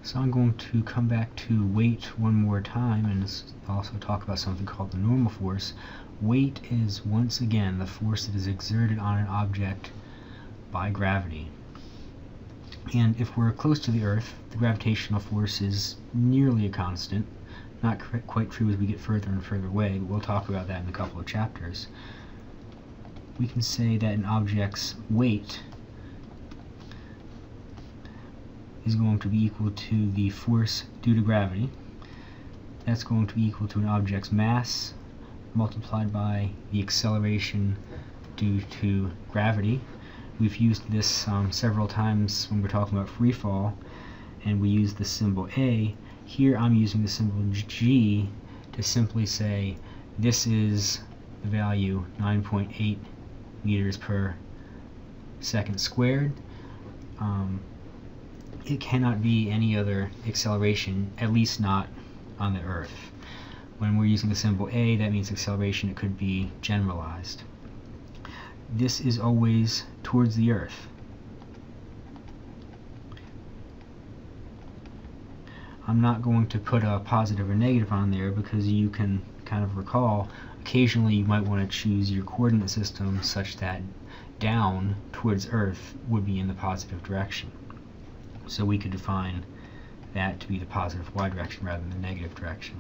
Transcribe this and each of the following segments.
So I'm going to come back to weight one more time and also talk about something called the normal force. Weight is once again the force that is exerted on an object by gravity. And if we're close to the Earth, the gravitational force is nearly a constant. Not quite true as we get further and further away, but we'll talk about that in a couple of chapters. We can say that an object's weight is going to be equal to the force due to gravity. That's going to be equal to an object's mass multiplied by the acceleration due to gravity. We've used this several times when we're talking about free fall, and we use the symbol A. Here I'm using the symbol G to simply say this is the value 9.8 meters per second squared. It cannot be any other acceleration, at least not on the Earth. When we're using the symbol A, that means acceleration. It could be generalized. This is always towards the Earth. I'm not going to put a positive or negative on there because you can kind of recall occasionally you might want to choose your coordinate system such that down towards Earth would be in the positive direction. So we could define that to be the positive y direction rather than the negative direction.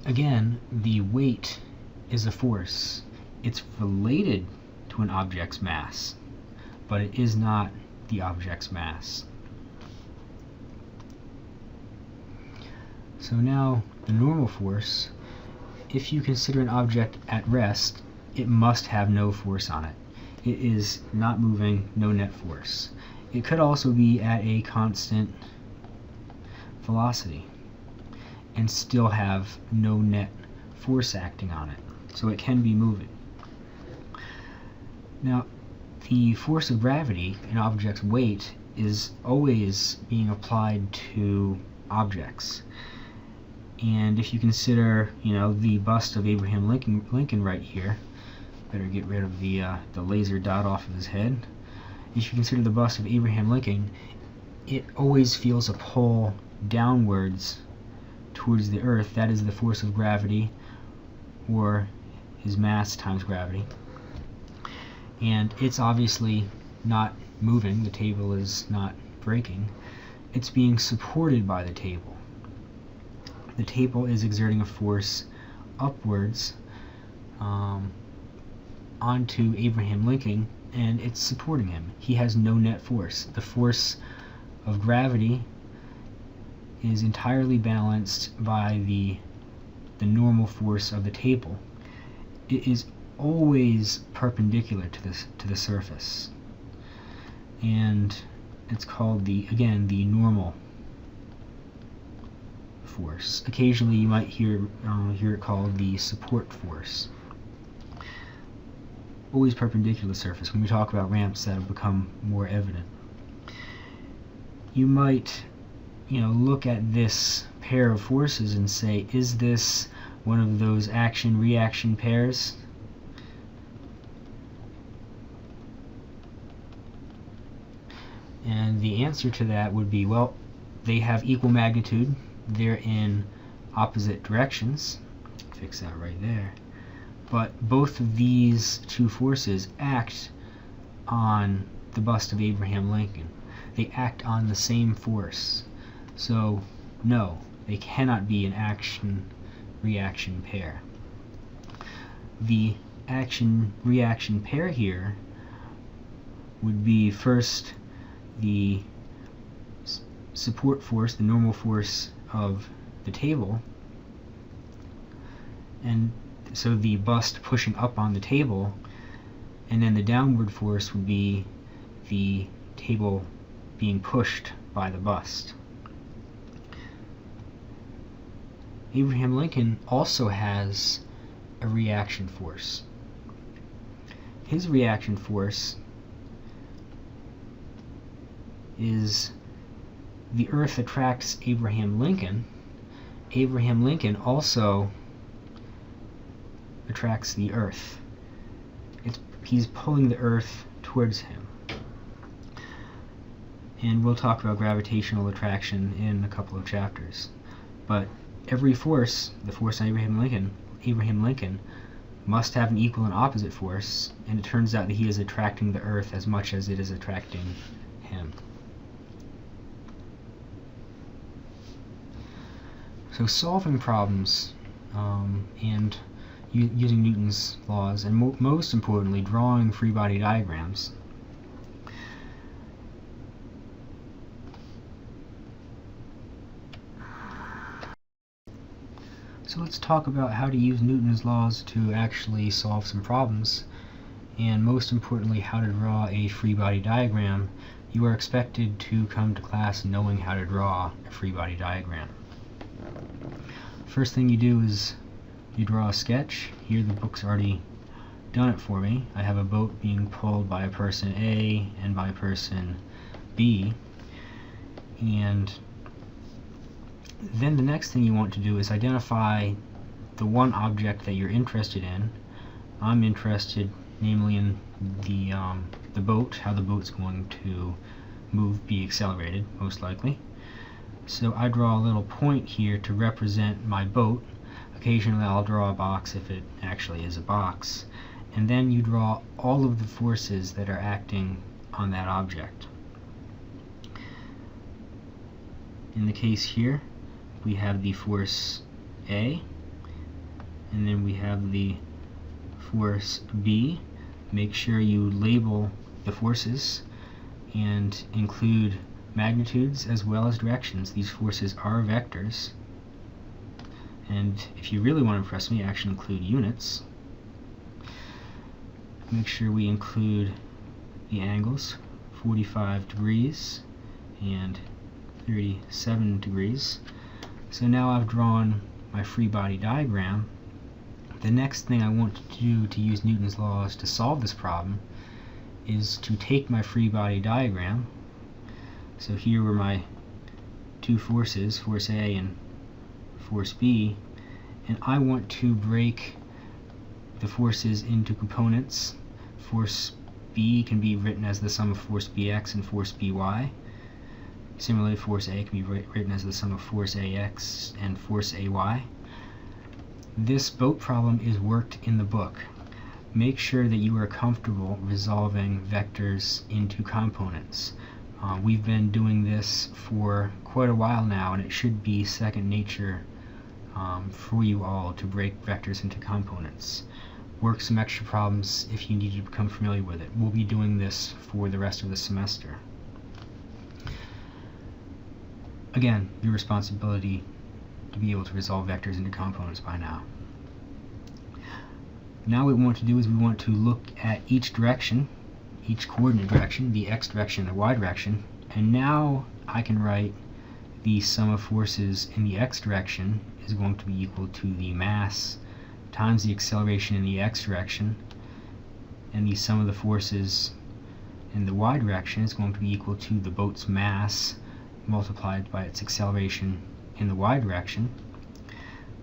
Again, the weight is a force. It's related to an object's mass, but it is not the object's mass. So now the normal force, if you consider an object at rest, it must have no force on it. It is not moving, no net force. It could also be at a constant velocity and still have no net force acting on it. So it can be moving. Now, the force of gravity, an object's weight, is always being applied to objects. And if you consider, the bust of Abraham Lincoln right here, better get rid of the laser dot off of his head. If you consider the bust of Abraham Lincoln, it always feels a pull downwards towards the Earth. That is the force of gravity, or his mass times gravity. And it's obviously not moving. The table is not breaking. It's being supported by the table. The table is exerting a force upwards onto Abraham Lincoln, and it's supporting him. He has no net force. The force of gravity is entirely balanced by the normal force of the table. It is always perpendicular to the surface, and it's called the normal force. Occasionally you might hear it called the support force. Always perpendicular to the surface. When we talk about ramps, that will become more evident. You might look at this pair of forces and say, is this one of those action-reaction pairs? And the answer to that would be, well, they have equal magnitude. They're in opposite directions. Fix that right there. But both of these two forces act on the bust of Abraham Lincoln. They act on the same force. So, no, they cannot be an action-reaction pair. The action-reaction pair here would be first the support force, the normal force of the table, and so the bust pushing up on the table, and then the downward force would be the table being pushed by the bust. Abraham Lincoln also has a reaction force. His reaction force is the Earth attracts Abraham Lincoln. Abraham Lincoln also attracts the Earth. He's pulling the Earth towards him. and we'll talk about gravitational attraction in a couple of chapters. But every force, the force on Abraham Lincoln must have an equal and opposite force, and it turns out that he is attracting the Earth as much as it is attracting him. So solving problems and using Newton's laws, and most importantly drawing free body diagrams, so let's talk about how to use Newton's laws to actually solve some problems, and most importantly how to draw a free body diagram. You are expected to come to class knowing how to draw a free body diagram. First thing you do is you draw a sketch. Here the book's already done it for me. I have a boat being pulled by a person A and by a person B, and then the next thing you want to do is identify the one object that you're interested in. I'm interested namely in the boat, how the boat's going to be accelerated, most likely. So I draw a little point here to represent my boat. Occasionally I'll draw a box if it actually is a box. And then you draw all of the forces that are acting on that object. In the case here, we have the force A, and then we have the force B. Make sure you label the forces and include magnitudes as well as directions. These forces are vectors, and if you really want to impress me, actually include units. Make sure we include the angles, 45 degrees and 37 degrees. So now I've drawn my free body diagram. The next thing I want to do to use Newton's laws to solve this problem is to take my free body diagram. So here were my two forces, force A and force B, and I want to break the forces into components. Force B can be written as the sum of force Bx and force By. Similarly, force A can be written as the sum of force Ax and force Ay. This boat problem is worked in the book. Make sure that you are comfortable resolving vectors into components. We've been doing this for quite a while now, and it should be second nature for you all to break vectors into components. Work some extra problems if you need to become familiar with it. We'll be doing this for the rest of the semester. Again, your responsibility to be able to resolve vectors into components by now. Now what we want to do is we want to look at each direction, each coordinate direction, the x direction and the y direction, and now I can write the sum of forces in the x direction is going to be equal to the mass times the acceleration in the x direction, and the sum of the forces in the y direction is going to be equal to the boat's mass multiplied by its acceleration in the y direction.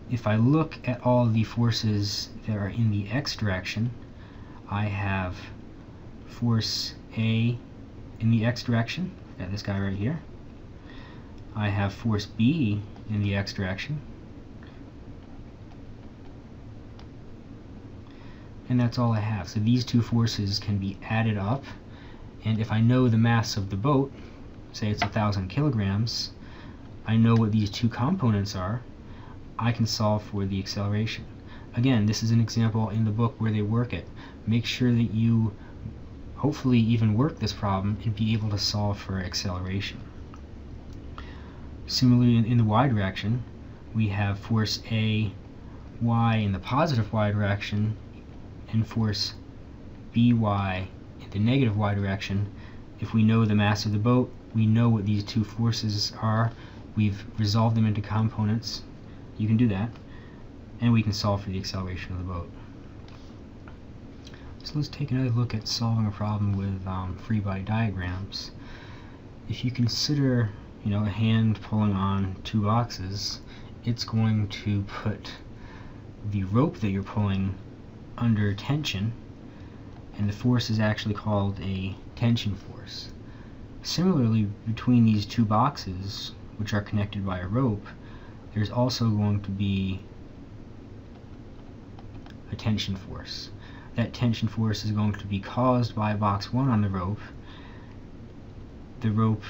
If I look at all the forces that are in the x direction, I have force A in the x direction, got this guy right here. I have force B in the x direction, and that's all I have. So these two forces can be added up, and if I know the mass of the boat, say it's 1,000 kilograms, I know what these two components are, I can solve for the acceleration. Again, this is an example in the book where they work it. Make sure that you hopefully even work this problem and be able to solve for acceleration. Similarly, in the y direction, we have force A, y in the positive y direction, and force By in the negative y direction. If we know the mass of the boat, we know what these two forces are, we've resolved them into components. You can do that, and we can solve for the acceleration of the boat. So let's take another look at solving a problem with free body diagrams. If you consider, a hand pulling on two boxes, it's going to put the rope that you're pulling under tension, and the force is actually called a tension force. Similarly, between these two boxes, which are connected by a rope, there's also going to be a tension force. That tension force is going to be caused by box 1 on the rope. The rope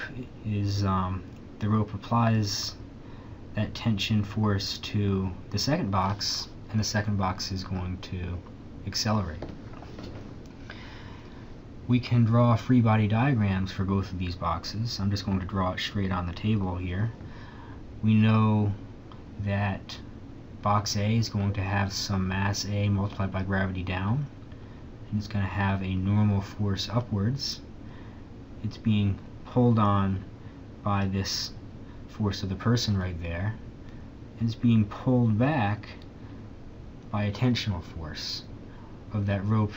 applies that tension force to the second box, and the second box is going to accelerate. We can draw free body diagrams for both of these boxes. I'm just going to draw it straight on the table here. We know that box A is going to have some mass A multiplied by gravity down, and it's going to have a normal force upwards. It's being pulled on by this force of the person right there, and it's being pulled back by a tensional force of that rope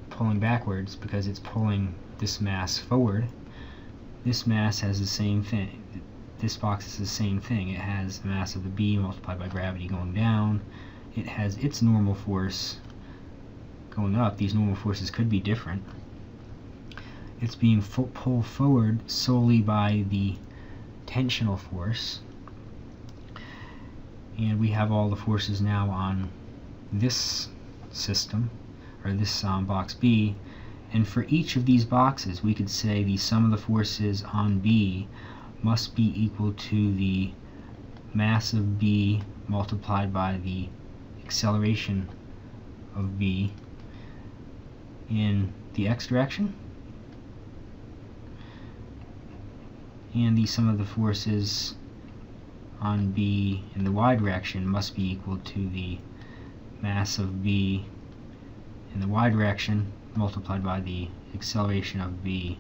pulling backwards, because it's pulling this mass forward. This mass has the same thing. This box is the same thing. It has the mass of the B multiplied by gravity going down. It has its normal force going up. These normal forces could be different. It's being pulled forward solely by the tensional force. And we have all the forces now on this system, or this box B, and for each of these boxes we could say the sum of the forces on B must be equal to the mass of B multiplied by the acceleration of B in the x direction, and the sum of the forces on B in the y direction must be equal to the mass of B in the y direction multiplied by the acceleration of B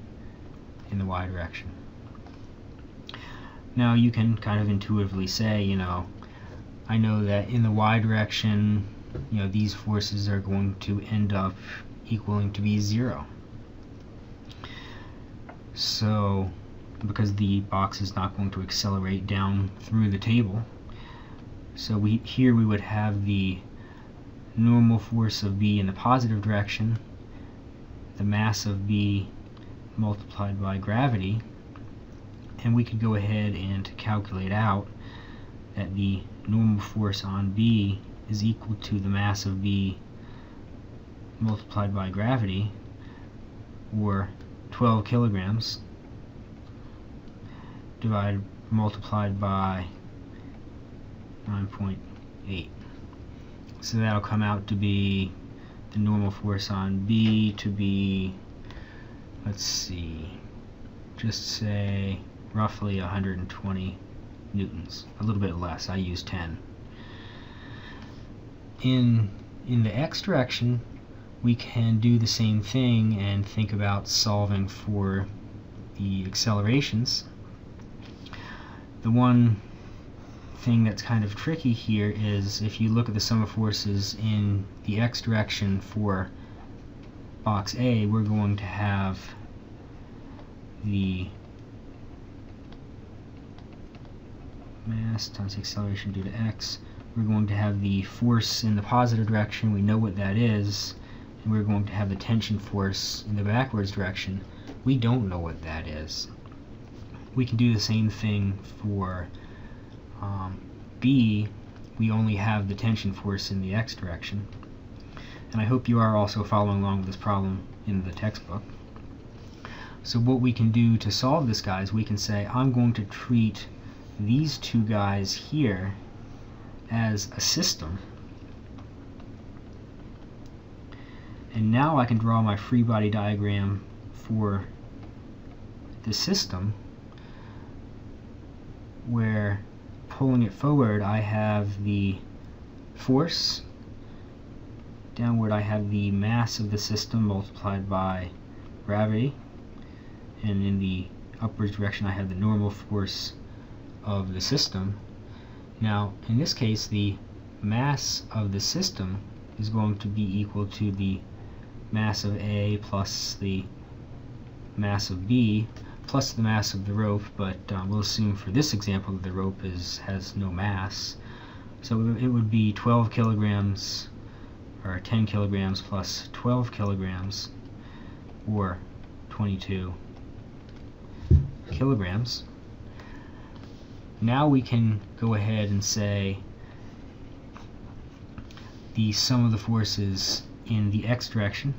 in the y direction. Now you can kind of intuitively say, I know that in the y direction, these forces are going to end up equaling to be 0. So, because the box is not going to accelerate down through the table, so here we would have the normal force of B in the positive direction, the mass of B multiplied by gravity, and we could go ahead and calculate out that the normal force on B is equal to the mass of B multiplied by gravity, or 12 kilograms multiplied by 9.8. So that'll come out to be the normal force on B to be, let's see, just say roughly 120 newtons, a little bit less. I use 10. In the x direction, we can do the same thing and think about solving for the accelerations. The one thing that's kind of tricky here is if you look at the sum of forces in the x direction for box A, we're going to have the mass times acceleration due to x. We're going to have the force in the positive direction. We know what that is. And we're going to have the tension force in the backwards direction. We don't know what that is. We can do the same thing for B. We only have the tension force in the x direction. And I hope you are also following along with this problem in the textbook. So what we can do to solve this, guys, we can say I'm going to treat these two guys here as a system. And now I can draw my free body diagram for the system, where pulling it forward I have the force, downward I have the mass of the system multiplied by gravity, and in the upwards direction I have the normal force of the system. Now in this case the mass of the system is going to be equal to the mass of A plus the mass of B plus the mass of the rope, but we'll assume for this example that the rope has no mass. So it would be 12 kilograms, or 10 kilograms plus 12 kilograms, or 22 kilograms. Now we can go ahead and say the sum of the forces in the x direction.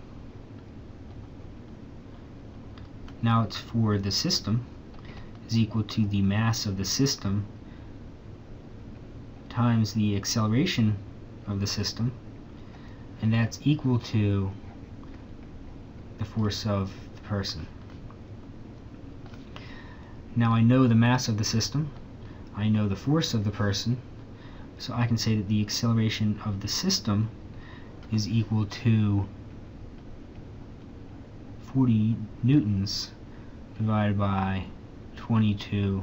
Now it's for the system is equal to the mass of the system times the acceleration of the system, and that's equal to the force of the person. Now I know the mass of the system, I know the force of the person, so I can say that the acceleration of the system is equal to 40 newtons divided by 22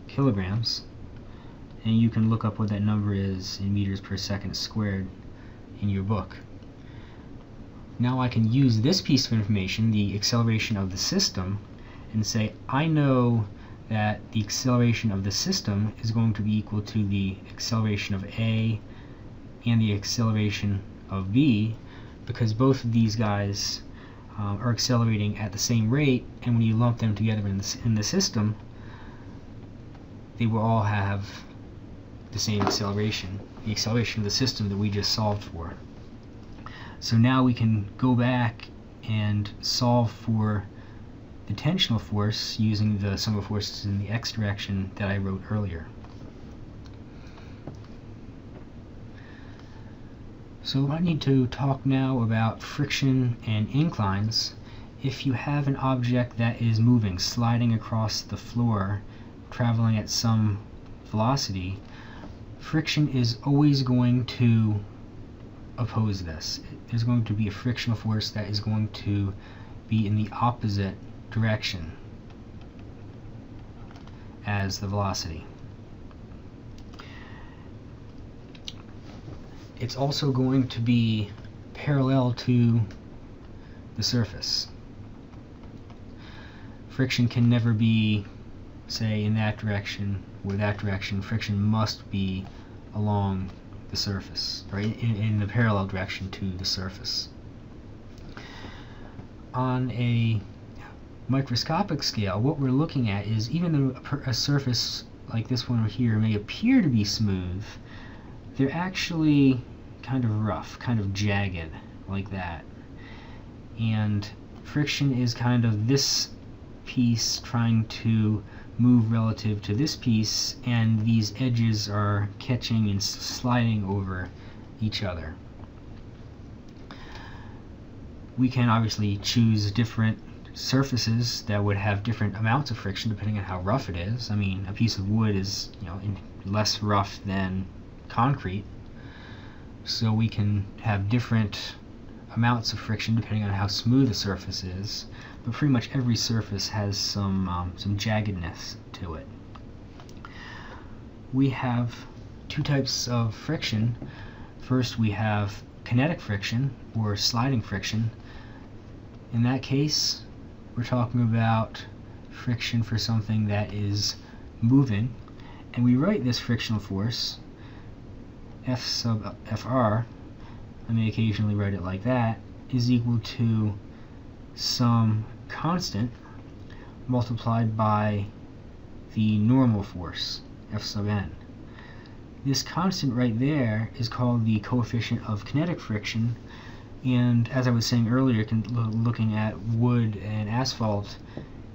kilograms, and you can look up what that number is in meters per second squared in your book. Now I can use this piece of information, the acceleration of the system, and say I know that the acceleration of the system is going to be equal to the acceleration of A and the acceleration of B, because both of these guys are accelerating at the same rate, and when you lump them together in the system, they will all have the same acceleration, the acceleration of the system that we just solved for. So now we can go back and solve for the tensional force using the sum of forces in the x direction that I wrote earlier. So I need to talk now about friction and inclines. If you have an object that is moving, sliding across the floor, traveling at some velocity, friction is always going to oppose this. There's going to be a frictional force that is going to be in the opposite direction as the velocity. It's also going to be parallel to the surface. Friction can never be, say, in that direction or that direction. Friction must be along the surface, right, in the parallel direction to the surface. On a microscopic scale, what we're looking at is, even though a surface like this one here may appear to be smooth, they're actually kind of rough, kind of jagged, like that. And friction is kind of this piece trying to move relative to this piece, and these edges are catching and sliding over each other. We can obviously choose different surfaces that would have different amounts of friction depending on how rough it is. I mean, a piece of wood is, less rough than concrete, so we can have different amounts of friction depending on how smooth the surface is, but pretty much every surface has some jaggedness to it. We have two types of friction. First, we have kinetic friction, or sliding friction. In that case, we're talking about friction for something that is moving, and we write this frictional force, F sub Fr, I may occasionally write it like that, is equal to some constant multiplied by the normal force, F sub n. This constant right there is called the coefficient of kinetic friction, and as I was saying earlier, looking at wood and asphalt,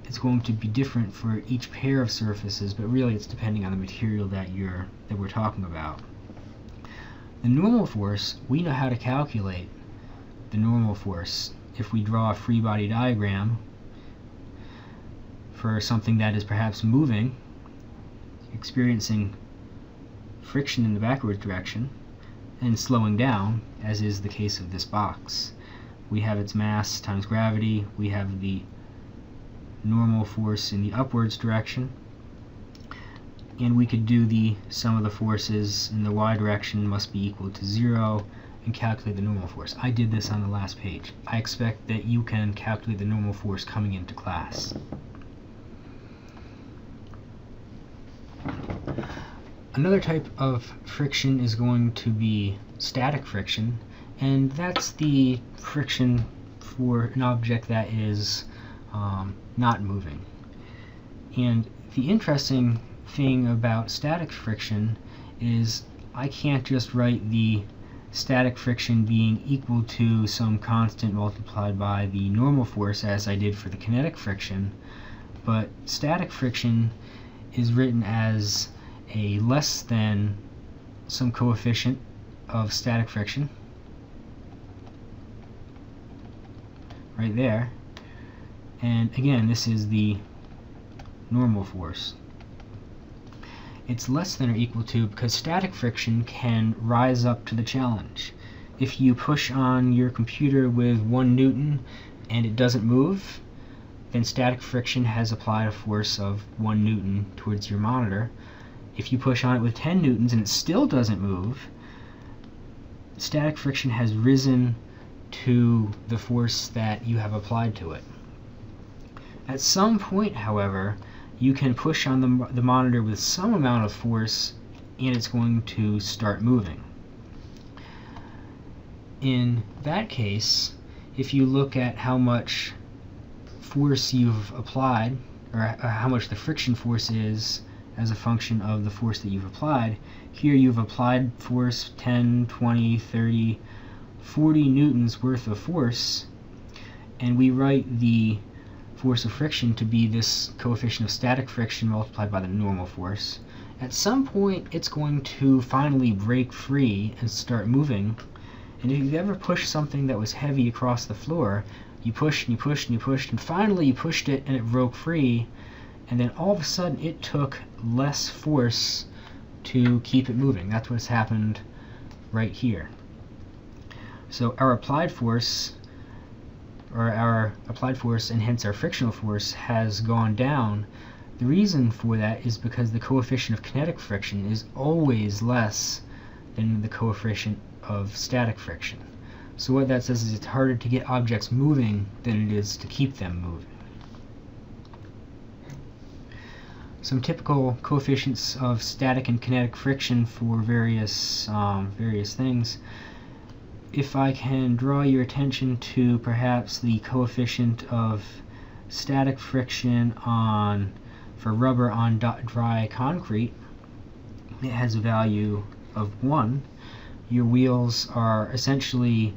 it's going to be different for each pair of surfaces, but really it's depending on the material that we're talking about. The normal force, we know how to calculate the normal force if we draw a free body diagram for something that is perhaps moving, experiencing friction in the backward direction, and slowing down, as is the case of this box. We have its mass times gravity, we have the normal force in the upwards direction, and we could do the sum of the forces in the y direction must be equal to 0 and calculate the normal force. I did this on the last page. I expect that you can calculate the normal force coming into class. Another type of friction is going to be static friction, and that's the friction for an object that is not moving. And the interesting thing about static friction is I can't just write the static friction being equal to some constant multiplied by the normal force as I did for the kinetic friction, but static friction is written as a less than some coefficient of static friction right there, and again this is the normal force. It's less than or equal to because static friction can rise up to the challenge. If you push on your computer with 1 Newton and it doesn't move, then static friction has applied a force of 1 Newton towards your monitor. If you push on it with 10 Newtons and it still doesn't move, static friction has risen to the force that you have applied to it. At some point, however, you can push on the monitor with some amount of force and it's going to start moving. In that case, if you look at how much force you've applied, or how much the friction force is as a function of the force that you've applied, here you've applied force 10, 20, 30, 40 newtons worth of force, and we write the force of friction to be this coefficient of static friction multiplied by the normal force. At some point it's going to finally break free and start moving, and if you've ever pushed something that was heavy across the floor, you pushed and you pushed and you pushed, and finally you pushed it and it broke free, and then all of a sudden it took less force to keep it moving. That's what's happened right here. So our applied force and hence our frictional force has gone down. The reason for that is because the coefficient of kinetic friction is always less than the coefficient of static friction. So what that says is it's harder to get objects moving than it is to keep them moving. Some typical coefficients of static and kinetic friction for various things. If I can draw your attention to perhaps the coefficient of static friction for rubber on dry concrete, it has a value of 1. Your wheels are essentially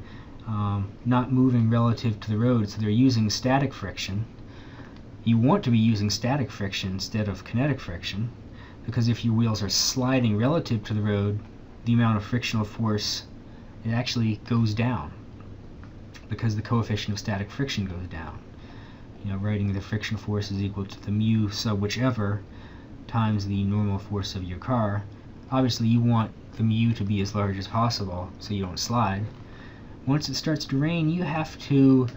not moving relative to the road, so they're using static friction. You want to be using static friction instead of kinetic friction, because if your wheels are sliding relative to the road, the amount of frictional force, it actually goes down because the coefficient of static friction goes down. Writing the friction force is equal to the mu sub whichever times the normal force of your car. Obviously you want the mu to be as large as possible so you don't slide. Once it starts to rain, you have to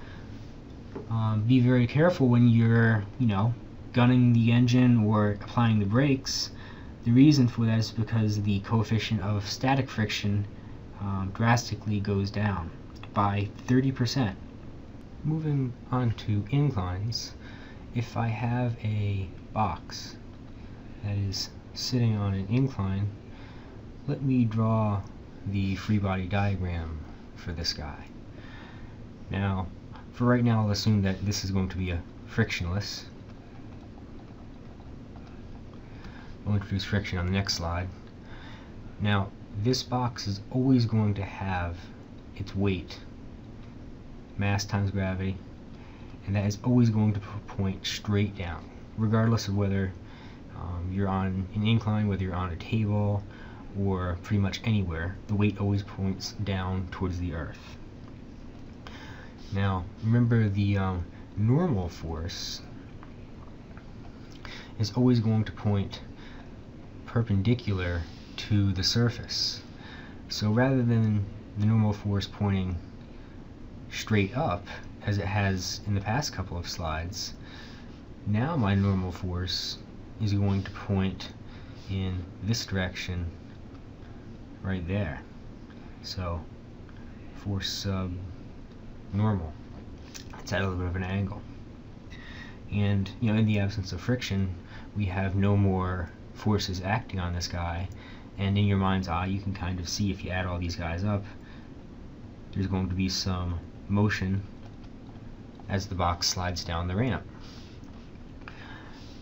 be very careful when you're gunning the engine or applying the brakes. The reason for that is because the coefficient of static friction drastically goes down by 30%. Moving on to inclines, if I have a box that is sitting on an incline, let me draw the free body diagram for this guy. Now, for right now, I'll assume that this is going to be a frictionless. We'll introduce friction on the next slide. Now, this box is always going to have its weight, mass times gravity, and that is always going to point straight down, regardless of whether you're on an incline, whether you're on a table, or pretty much anywhere. The weight always points down towards the earth. Now, remember the normal force is always going to point perpendicular to the surface. So rather than the normal force pointing straight up, as it has in the past couple of slides, now my normal force is going to point in this direction right there. So force sub normal. It's at a little bit of an angle. And in the absence of friction, we have no more forces acting on this guy, and in your mind's eye you can kind of see, if you add all these guys up, there's going to be some motion as the box slides down the ramp.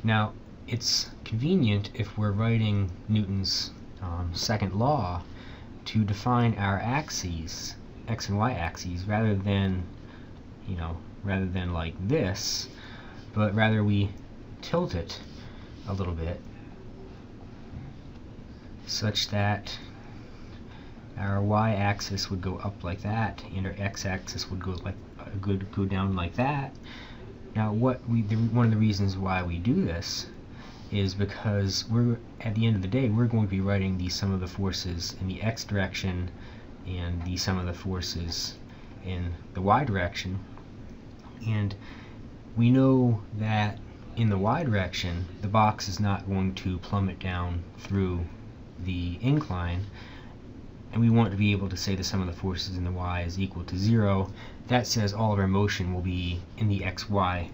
Now, it's convenient if we're writing Newton's second law to define our axes, x and y axes, rather than like this, but rather we tilt it a little bit such that our y-axis would go up like that, and our x-axis would go down like that. Now, one of the reasons why we do this is because at the end of the day, we're going to be writing the sum of the forces in the x direction and the sum of the forces in the y direction. And we know that in the y direction, the box is not going to plummet down through the incline, and we want to be able to say the sum of the forces in the y is equal to 0. That says all of our motion will be in the xy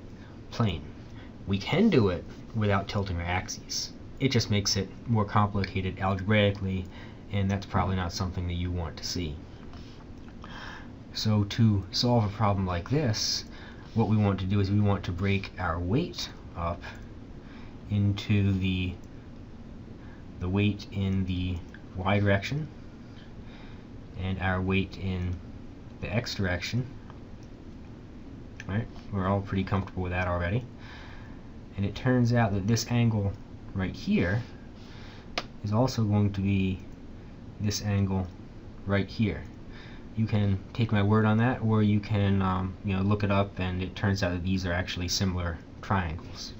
plane. We can do it without tilting our axes. It just makes it more complicated algebraically, and that's probably not something that you want to see. So to solve a problem like this, what we want to do is we want to break our weight up into the weight in the y direction and our weight in the x direction. Right? We're all pretty comfortable with that already. And it turns out that this angle right here is also going to be this angle right here. You can take my word on that, or you can look it up, and it turns out that these are actually similar triangles.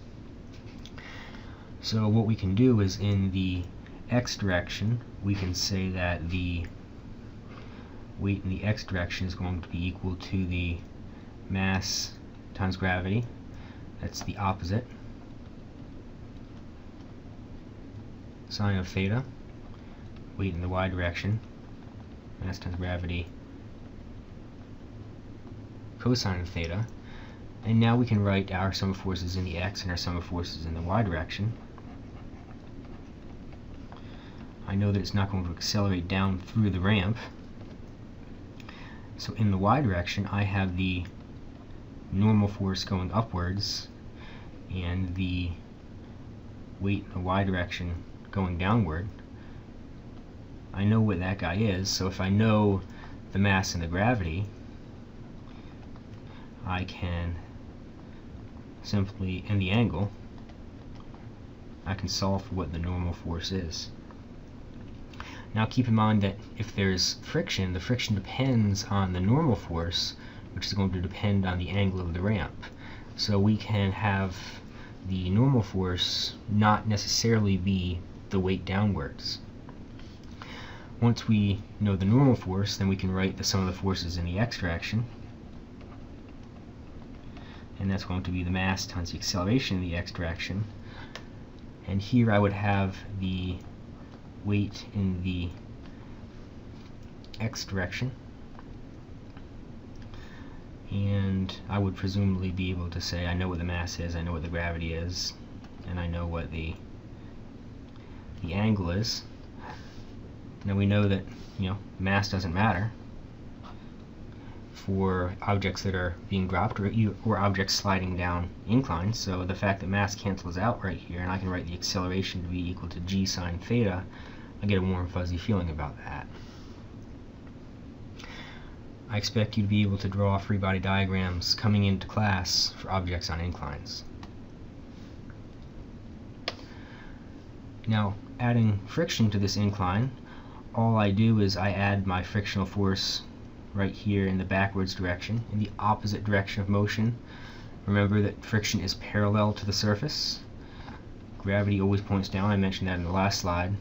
So what we can do is in the x direction, we can say that the weight in the x direction is going to be equal to the mass times gravity. That's the opposite sine of theta. Weight in the y direction, mass times gravity, cosine of theta. And now we can write our sum of forces in the x and our sum of forces in the y direction. I know that it's not going to accelerate down through the ramp. So in the y direction, I have the normal force going upwards and the weight in the y direction going downward. I know what that guy is, so if I know the mass and the gravity, I can simply, and the angle, I can solve for what the normal force is. Now keep in mind that if there's friction, the friction depends on the normal force, which is going to depend on the angle of the ramp. So we can have the normal force not necessarily be the weight downwards. Once we know the normal force, then we can write the sum of the forces in the x direction, and that's going to be the mass times the acceleration in the x direction. And here I would have the weight in the x direction, and I would presumably be able to say I know what the mass is, I know what the gravity is, and I know what the angle is. Now we know that mass doesn't matter for objects that are being dropped or objects sliding down inclines, so the fact that mass cancels out right here, and I can write the acceleration to be equal to g sine theta, I get a warm fuzzy feeling about that. I expect you to be able to draw free body diagrams coming into class for objects on inclines. Now, adding friction to this incline, all I do is I add my frictional force right here in the backwards direction, in the opposite direction of motion. Remember that friction is parallel to the surface. Gravity always points down, I mentioned that in the last slide,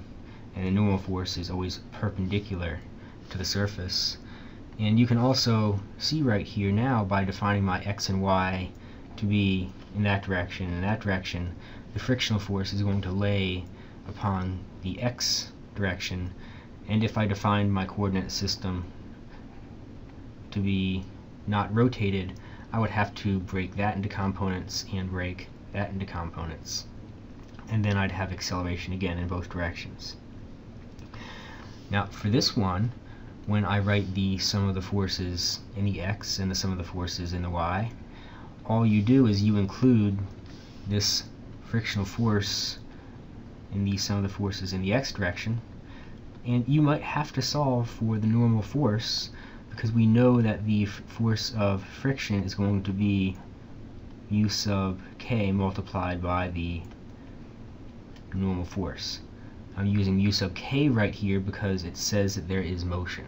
and the normal force is always perpendicular to the surface. And you can also see right here now, by defining my x and y to be in that direction and that direction, the frictional force is going to lay upon the x direction, and if I define my coordinate system to be not rotated, I would have to break that into components and break that into components, and then I'd have acceleration again in both directions. Now for this one, when I write the sum of the forces in the x and the sum of the forces in the y, all you do is you include this frictional force and the sum of the forces in the x direction. And you might have to solve for the normal force, because we know that the force of friction is going to be u sub k multiplied by the normal force. I'm using u sub k right here because it says that there is motion.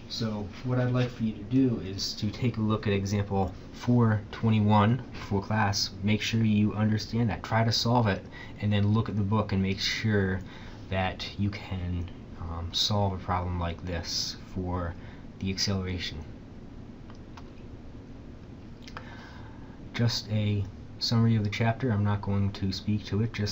So what I'd like for you to do is to take a look at example 421 for class. Make sure you understand that. Try to solve it, and then look at the book and make sure that you can solve a problem like this for the acceleration. Just a summary of the chapter. I'm not going to speak to it, just